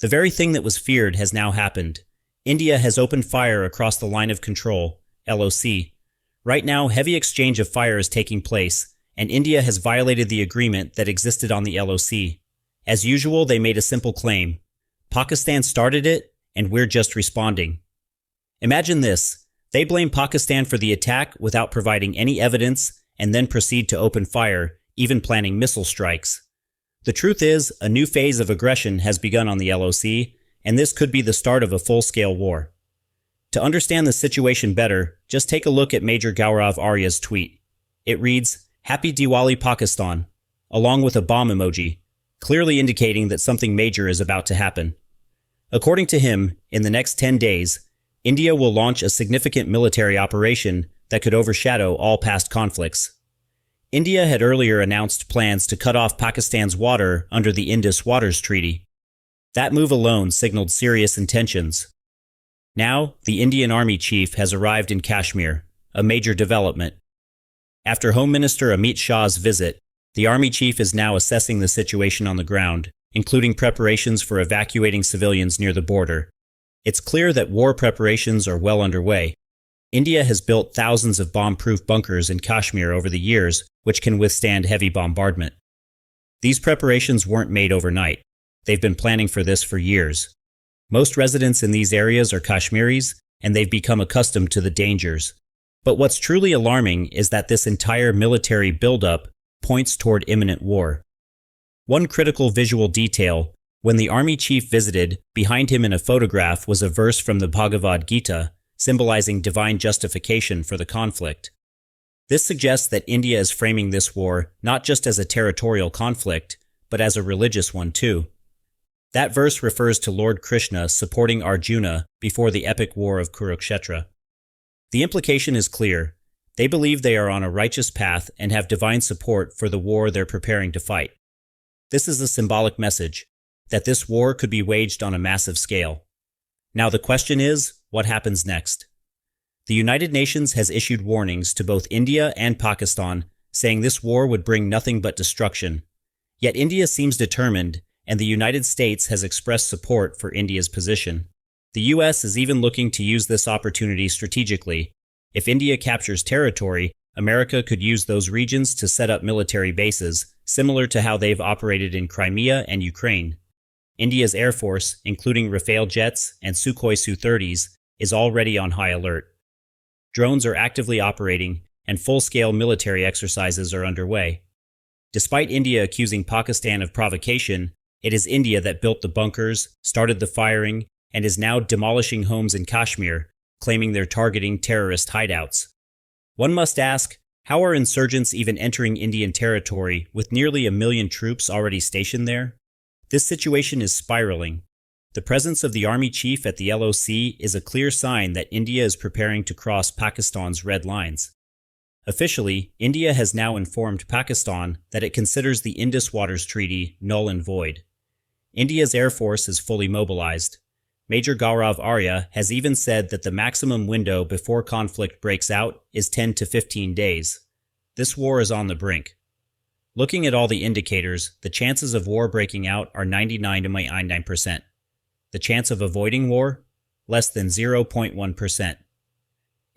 The very thing that was feared has now happened. India has opened fire across the line of control, LOC. Right now, heavy exchange of fire is taking place, and India has violated the agreement that existed on the LOC. As usual, they made a simple claim. Pakistan started it, and we're just responding. Imagine this. They blame Pakistan for the attack without providing any evidence, and then proceed to open fire, even planning missile strikes. The truth is, a new phase of aggression has begun on the LOC, and this could be the start of a full-scale war. To understand the situation better, just take a look at Major Gaurav Arya's tweet. It reads, "Happy Diwali Pakistan," along with a bomb emoji, clearly indicating that something major is about to happen. According to him, in the next 10 days, India will launch a significant military operation that could overshadow all past conflicts. India had earlier announced plans to cut off Pakistan's water under the Indus Waters Treaty. That move alone signaled serious intentions. Now, the Indian Army chief has arrived in Kashmir, a major development. After Home Minister Amit Shah's visit, the Army chief is now assessing the situation on the ground, including preparations for evacuating civilians near the border. It's clear that war preparations are well underway. India has built thousands of bomb-proof bunkers in Kashmir over the years, which can withstand heavy bombardment. These preparations weren't made overnight. They've been planning for this for years. Most residents in these areas are Kashmiris, and they've become accustomed to the dangers. But what's truly alarming is that this entire military buildup points toward imminent war. One critical visual detail: when the army chief visited, behind him in a photograph was a verse from the Bhagavad Gita, symbolizing divine justification for the conflict. This suggests that India is framing this war not just as a territorial conflict, but as a religious one too. That verse refers to Lord Krishna supporting Arjuna before the epic war of Kurukshetra. The implication is clear. They believe they are on a righteous path and have divine support for the war they're preparing to fight. This is a symbolic message, that this war could be waged on a massive scale. Now the question is, what happens next? The United Nations has issued warnings to both India and Pakistan, saying this war would bring nothing but destruction. Yet India seems determined, and the United States has expressed support for India's position. The US is even looking to use this opportunity strategically. If India captures territory, America could use those regions to set up military bases, similar to how they've operated in Crimea and Ukraine. India's Air Force, including Rafale jets and Sukhoi Su-30s, is already on high alert. Drones are actively operating, and full-scale military exercises are underway. Despite India accusing Pakistan of provocation, it is India that built the bunkers, started the firing, and is now demolishing homes in Kashmir, claiming they're targeting terrorist hideouts. One must ask, how are insurgents even entering Indian territory with nearly 1 million troops already stationed there? This situation is spiraling. The presence of the army chief at the LOC is a clear sign that India is preparing to cross Pakistan's red lines. Officially, India has now informed Pakistan that it considers the Indus Waters Treaty null and void. India's Air Force is fully mobilized. Major Gaurav Arya has even said that the maximum window before conflict breaks out is 10 to 15 days. This war is on the brink. Looking at all the indicators, the chances of war breaking out are 99.99%. The chance of avoiding war? Less than 0.1%.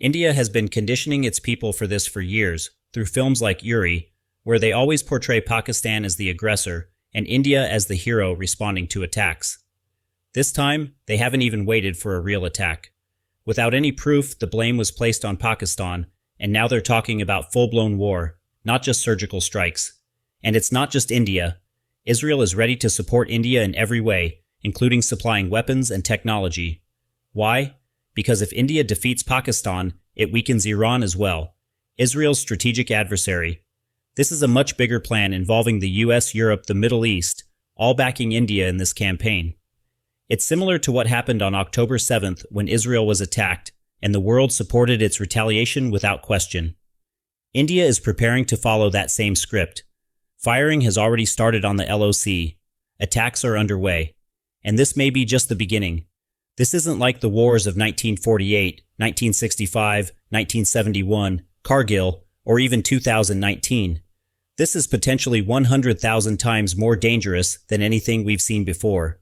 India has been conditioning its people for this for years, through films like Uri, where they always portray Pakistan as the aggressor and India as the hero responding to attacks. This time, they haven't even waited for a real attack. Without any proof, the blame was placed on Pakistan, and now they're talking about full-blown war, not just surgical strikes. And it's not just India. Israel is ready to support India in every way, including supplying weapons and technology. Why? Because if India defeats Pakistan, it weakens Iran as well, Israel's strategic adversary. This is a much bigger plan involving the US, Europe, the Middle East, all backing India in this campaign. It's similar to what happened on October 7th when Israel was attacked, and the world supported its retaliation without question. India is preparing to follow that same script. Firing has already started on the LOC. Attacks are underway. And this may be just the beginning. This isn't like the wars of 1948, 1965, 1971, Kargil, or even 2019. This is potentially 100,000 times more dangerous than anything we've seen before.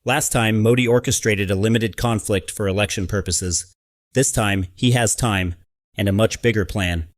Last time, Modi orchestrated a limited conflict for election purposes. This time, he has time, and a much bigger plan.